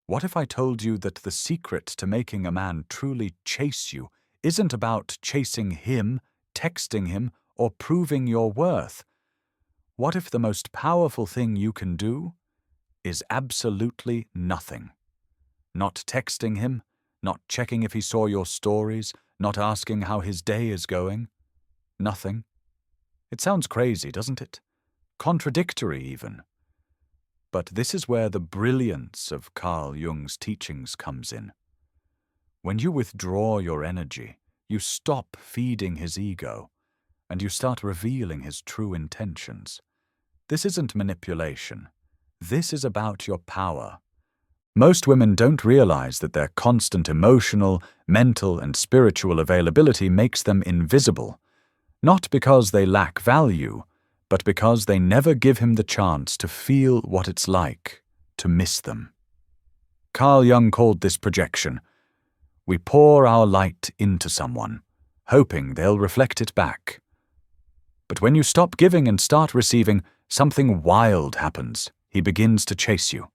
What if I told you that the secret to making a man truly chase you isn't about chasing him, texting him, or proving your worth? What if the most powerful thing you can do is absolutely nothing? Not texting him, not checking if he saw your stories, not asking how his day is going. Nothing. It sounds crazy, doesn't it? Contradictory, even. But this is where the brilliance of Carl Jung's teachings comes in. When you withdraw your energy, you stop feeding his ego, and you start revealing his true intentions. This isn't manipulation. This is about your power. Most women don't realize that their constant emotional, mental, and spiritual availability makes them invisible, not because they lack value, but because they never give him the chance to feel what it's like to miss them. Carl Jung called this projection. We pour our light into someone, hoping they'll reflect it back. But when you stop giving and start receiving, something wild happens. He begins to chase you.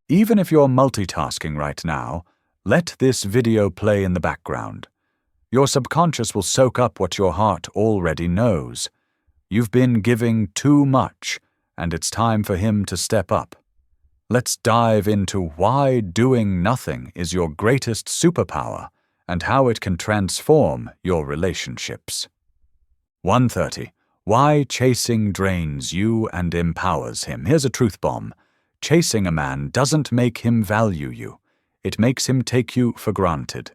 Even if you're multitasking right now, let this video play in the background. Your subconscious will soak up what your heart already knows. You've been giving too much, and it's time for him to step up. Let's dive into why doing nothing is your greatest superpower and how it can transform your relationships. 130. Why chasing drains you and empowers him. Here's a truth bomb. Chasing a man doesn't make him value you. It makes him take you for granted.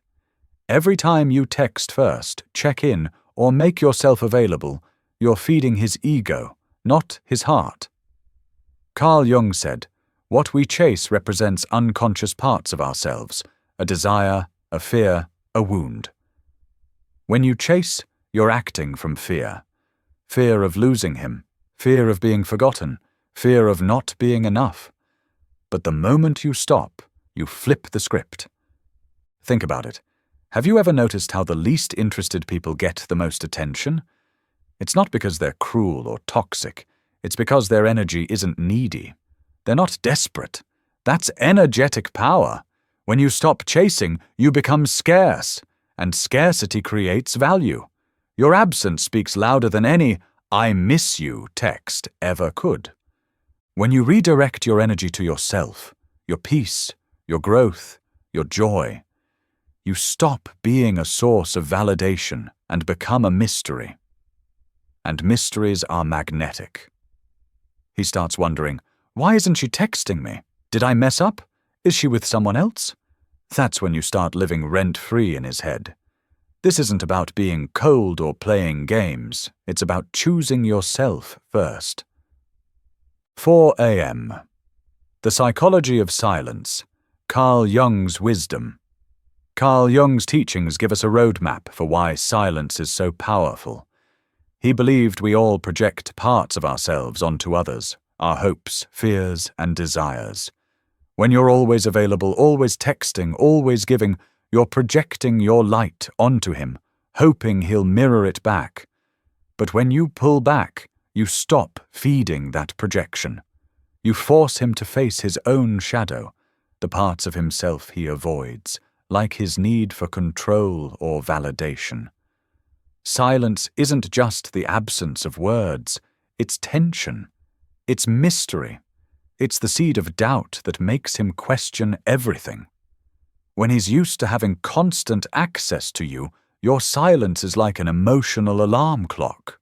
Every time you text first, check in, or make yourself available, you're feeding his ego, not his heart. Carl Jung said, what we chase represents unconscious parts of ourselves, a desire, a fear, a wound. When you chase, you're acting from fear. Fear of losing him, fear of being forgotten, fear of not being enough. But the moment you stop, you flip the script. Think about it. Have you ever noticed how the least interested people get the most attention? It's not because they're cruel or toxic. It's because their energy isn't needy. They're not desperate. That's energetic power. When you stop chasing, you become scarce, and scarcity creates value. Your absence speaks louder than any "I miss you" text ever could. When you redirect your energy to yourself, your peace, your growth, your joy, you stop being a source of validation and become a mystery. And mysteries are magnetic. He starts wondering, why isn't she texting me? Did I mess up? Is she with someone else? That's when you start living rent-free in his head. This isn't about being cold or playing games. It's about choosing yourself first. 4 a.m. The Psychology of Silence. Carl Jung's Wisdom. Carl Jung's teachings give us a roadmap for why silence is so powerful. He believed we all project parts of ourselves onto others, our hopes, fears, and desires. When you're always available, always texting, always giving, you're projecting your light onto him, hoping he'll mirror it back. But when you pull back, you stop feeding that projection. You force him to face his own shadow, the parts of himself he avoids, like his need for control or validation. Silence isn't just the absence of words, it's tension, it's mystery, it's the seed of doubt that makes him question everything. When he's used to having constant access to you, your silence is like an emotional alarm clock.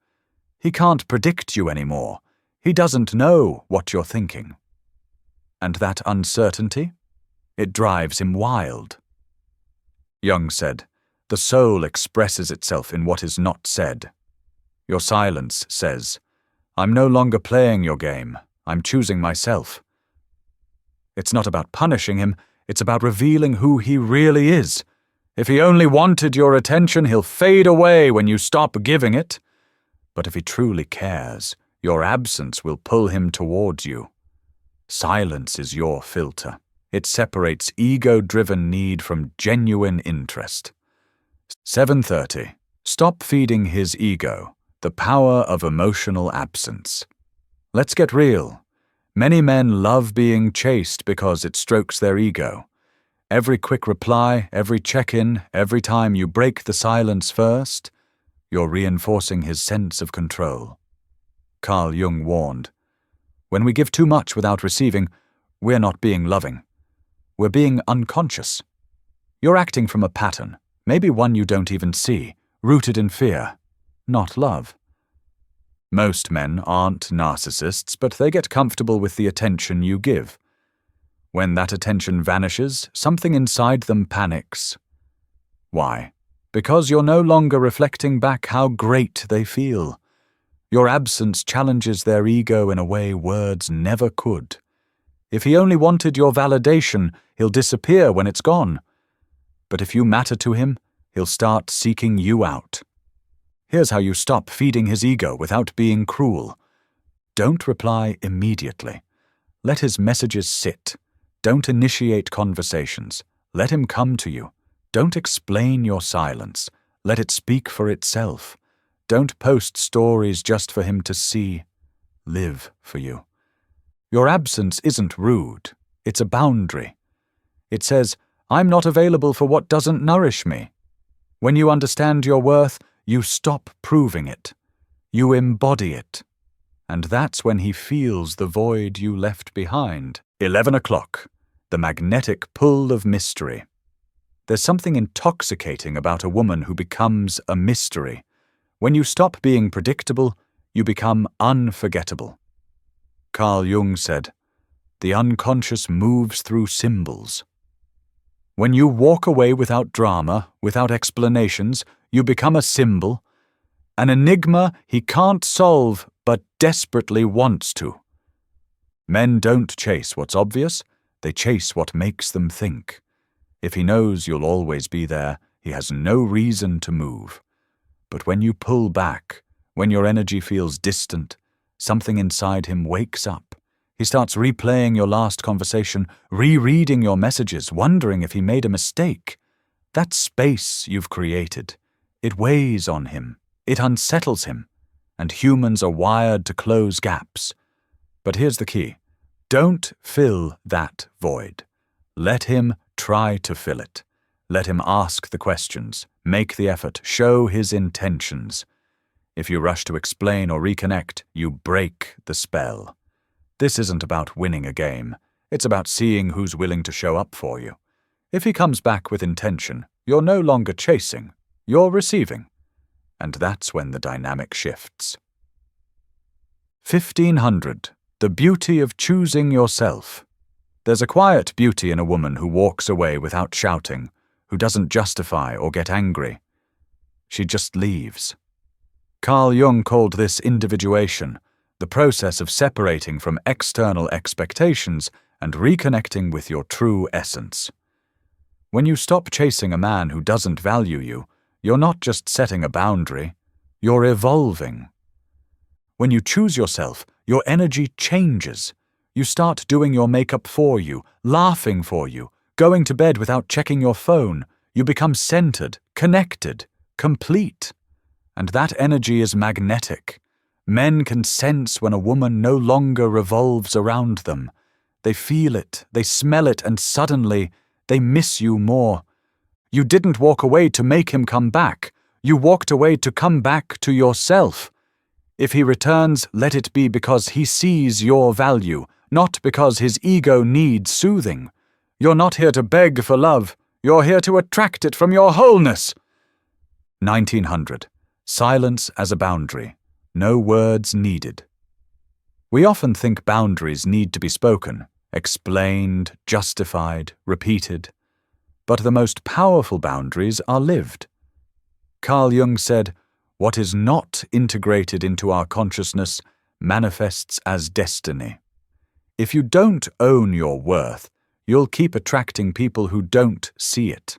He can't predict you anymore. He doesn't know what you're thinking. And that uncertainty? It drives him wild. Jung said, the soul expresses itself in what is not said. Your silence says, I'm no longer playing your game. I'm choosing myself. It's not about punishing him. It's about revealing who he really is. If he only wanted your attention, he'll fade away when you stop giving it. But if he truly cares, your absence will pull him towards you. Silence is your filter. It separates ego-driven need from genuine interest. 7:30. Stop feeding his ego. The power of emotional absence. Let's get real. Many men love being chased because it strokes their ego. Every quick reply, every check-in, every time you break the silence first, you're reinforcing his sense of control. Carl Jung warned, "When we give too much without receiving, we're not being loving. We're being unconscious. You're acting from a pattern, maybe one you don't even see, rooted in fear, not love." Most men aren't narcissists, but they get comfortable with the attention you give. When that attention vanishes, something inside them panics. Why? Because you're no longer reflecting back how great they feel. Your absence challenges their ego in a way words never could. If he only wanted your validation, he'll disappear when it's gone. But if you matter to him, he'll start seeking you out. Here's how you stop feeding his ego without being cruel. Don't reply immediately. Let his messages sit. Don't initiate conversations. Let him come to you. Don't explain your silence. Let it speak for itself. Don't post stories just for him to see. Live for you. Your absence isn't rude. It's a boundary. It says, "I'm not available for what doesn't nourish me." When you understand your worth, you stop proving it. You embody it. And that's when he feels the void you left behind. 11 o'clock. The magnetic pull of mystery. There's something intoxicating about a woman who becomes a mystery. When you stop being predictable, you become unforgettable. Carl Jung said, "The unconscious moves through symbols." When you walk away without drama, without explanations, you become a symbol, an enigma he can't solve but desperately wants to. Men don't chase what's obvious, they chase what makes them think. If he knows you'll always be there, he has no reason to move. But when you pull back, when your energy feels distant, something inside him wakes up. He starts replaying your last conversation, rereading your messages, wondering if he made a mistake. That space you've created, it weighs on him, it unsettles him, and humans are wired to close gaps. But here's the key. Don't fill that void. Let him try to fill it. Let him ask the questions, make the effort, show his intentions. If you rush to explain or reconnect, you break the spell. This isn't about winning a game. It's about seeing who's willing to show up for you. If he comes back with intention, you're no longer chasing, you're receiving. And that's when the dynamic shifts. 1500. The beauty of choosing yourself. There's a quiet beauty in a woman who walks away without shouting, who doesn't justify or get angry. She just leaves. Carl Jung called this individuation, the process of separating from external expectations and reconnecting with your true essence. When you stop chasing a man who doesn't value you, you're not just setting a boundary, you're evolving. When you choose yourself, your energy changes. You start doing your makeup for you, laughing for you, going to bed without checking your phone. You become centered, connected, complete. And that energy is magnetic. Men can sense when a woman no longer revolves around them. They feel it, they smell it, and suddenly they miss you more. You didn't walk away to make him come back. You walked away to come back to yourself. If he returns, let it be because he sees your value, not because his ego needs soothing. You're not here to beg for love. You're here to attract it from your wholeness. 1900. Silence as a boundary. No words needed. We often think boundaries need to be spoken, explained, justified, repeated. But the most powerful boundaries are lived. Carl Jung said, "What is not integrated into our consciousness manifests as destiny." If you don't own your worth, you'll keep attracting people who don't see it.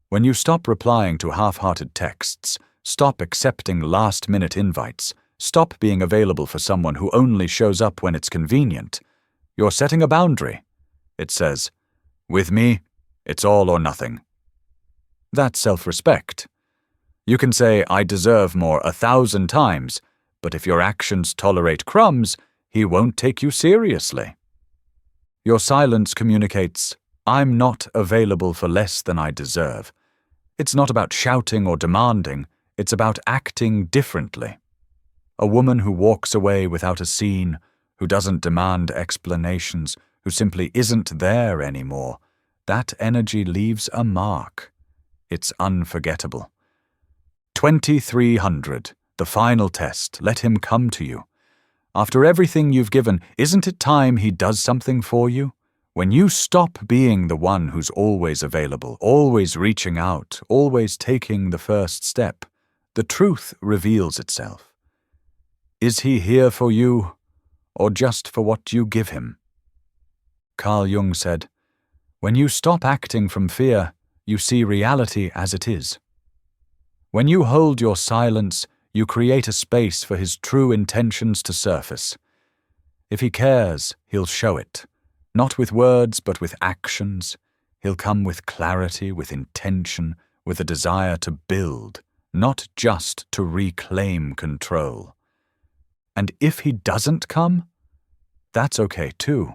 When you stop replying to half-hearted texts, stop accepting last-minute invites, stop being available for someone who only shows up when it's convenient, you're setting a boundary. It says, "With me, it's all or nothing." That's self-respect. You can say, "I deserve more 1,000 times," but if your actions tolerate crumbs, he won't take you seriously. Your silence communicates, I'm not available for less than I deserve. It's not about shouting or demanding, it's about acting differently. A woman who walks away without a scene, who doesn't demand explanations, who simply isn't there anymore, that energy leaves a mark. It's unforgettable. 2300, the final test. Let him come to you. After everything you've given, isn't it time he does something for you? When you stop being the one who's always available, always reaching out, always taking the first step, the truth reveals itself. Is he here for you, or just for what you give him? Carl Jung said, when you stop acting from fear, you see reality as it is. When you hold your silence, you create a space for his true intentions to surface. If he cares, he'll show it. Not with words, but with actions. He'll come with clarity, with intention, with a desire to build, not just to reclaim control. And if he doesn't come, that's okay too,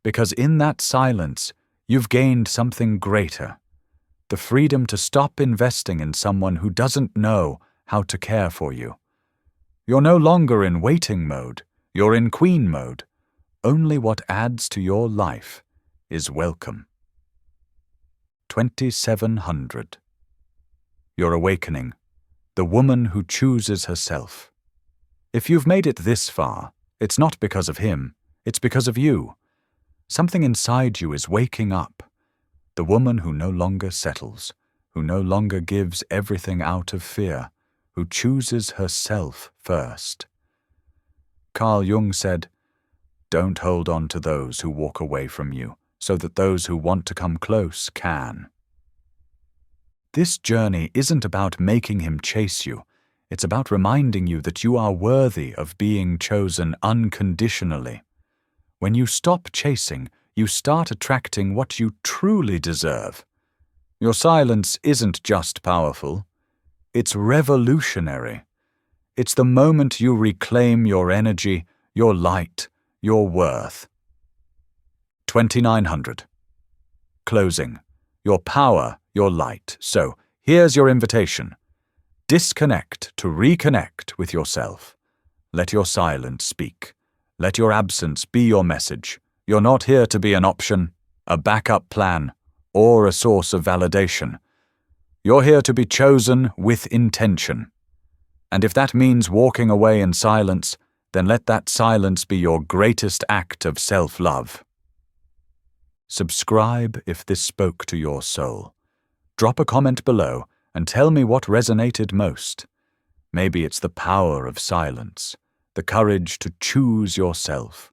because in that silence, you've gained something greater, the freedom to stop investing in someone who doesn't know how to care for you. You're no longer in waiting mode, you're in queen mode. Only what adds to your life is welcome. 2700. Your awakening, the woman who chooses herself. If you've made it this far, it's not because of him, it's because of you. Something inside you is waking up. The woman who no longer settles, who no longer gives everything out of fear, who chooses herself first. Carl Jung said, don't hold on to those who walk away from you, so that those who want to come close can. This journey isn't about making him chase you. It's about reminding you that you are worthy of being chosen unconditionally. When you stop chasing, you start attracting what you truly deserve. Your silence isn't just powerful, it's revolutionary. It's the moment you reclaim your energy, your light, your worth. 2900. Closing. Your power, your light. So, here's your invitation. Disconnect to reconnect with yourself. Let your silence speak. Let your absence be your message. You're not here to be an option, a backup plan, or a source of validation. You're here to be chosen with intention. And if that means walking away in silence, then let that silence be your greatest act of self-love. Subscribe if this spoke to your soul. Drop a comment below and tell me what resonated most. Maybe it's the power of silence, the courage to choose yourself,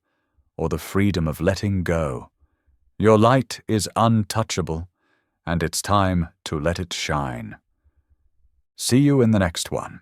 or the freedom of letting go. Your light is untouchable, and it's time to let it shine. See you in the next one.